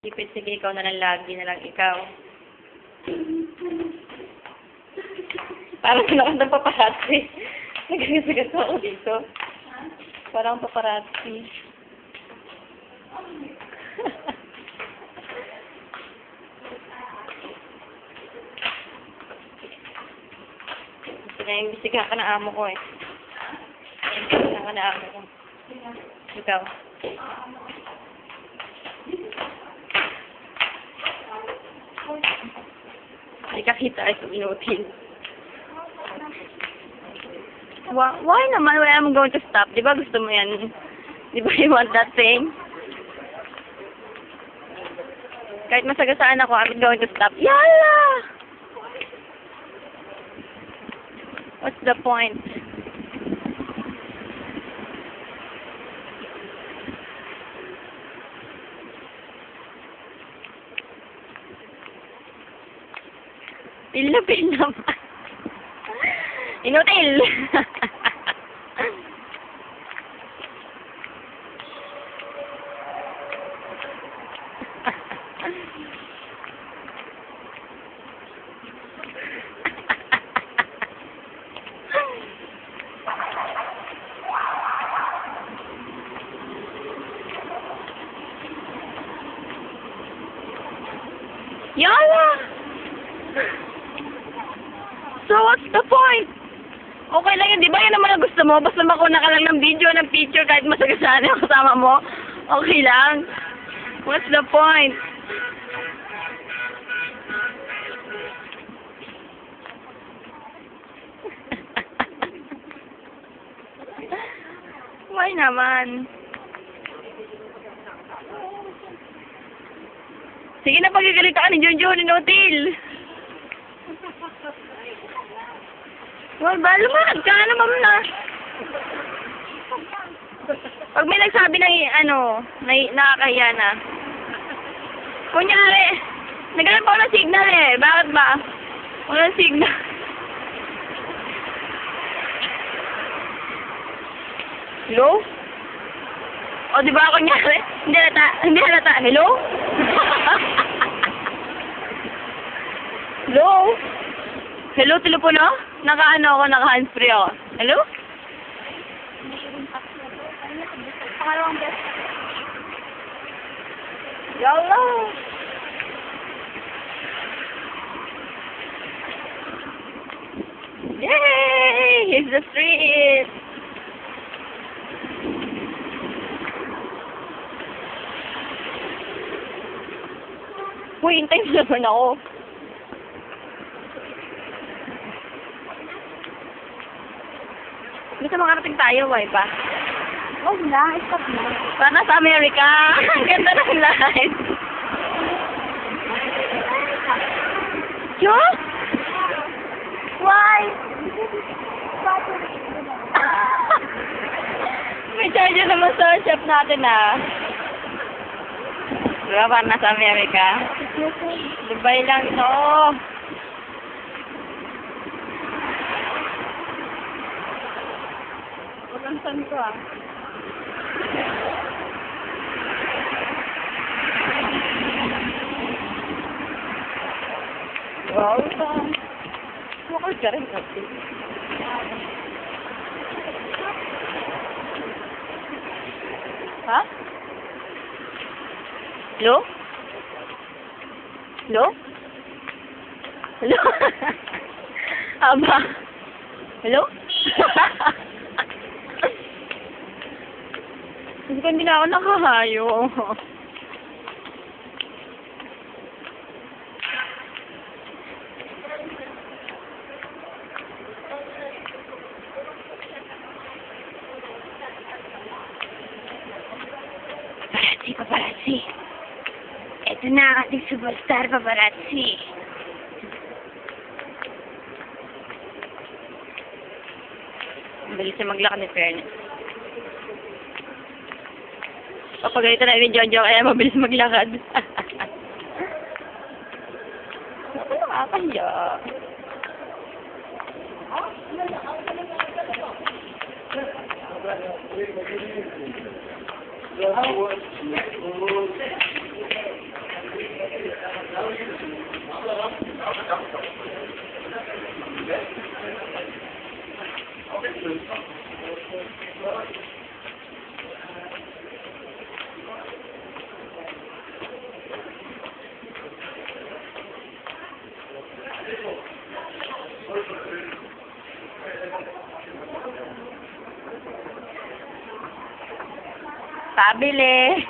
Ipit, sige, ikaw na lang lagi na lang ikaw. Parang naman ng paparazzi. Nagagasagas ako dito. Parang paparazzi. Naimbisigahan ka ng amo ko eh. Naimbisigahan ka ng amo ko. Ikaw. Hindi ka kita ito inutil. Why naman? Why am I going to stop? Di ba gusto mo yan? Di ba you want that thing? Kahit masagasaan ako, I'm going to stop. Yala! What's the point? Pil naman. Inutil! Yala! So what's the point? Okay lang yun, di ba? Yan naman ang gusto mo. Basta makuna ka lang ng video, ng picture, kahit masagasaan yung kasama mo. Okay lang. What's the point? Why naman? Sige na, pagkagalita ka ni Junjun, inutil. Well, ba, lumakad ka na, ma'am na. Pag may nagsabi ng, nakakahiya na. Kunyari, naghanap ako ng signal eh. Bakit ba? Walang signal. Hello? O, di ba, kunyari, hindi halata. Hello? Hello? Hello, telepono? Naka-hands-free ako. Hello? Pangalawang beses. Yalla! Yay! Here's the street! Uy, hintayin mo naman ako. Gusto makarating tayo, why pa? Oh, na. Stop na. Sana sa Amerika. Ang ganda ng live. Yo? Why? May charger naman sa shop natin ah. Diba parang nasa Amerika? Dubai lang ito. Saan ko ah? Wow, saan? Wakal ka rin kasi. Ha? Hello? Hello? Hello? Aba? Hello? Hindi na ako nakahayo. Paparazzi. Ito na ang ating superstar, paparazzi. Bilis na maglakad ni Fairness. Kapag ganito na yung Jojo, kaya mabilis maglakad. Ako nakakahiya. Pabili.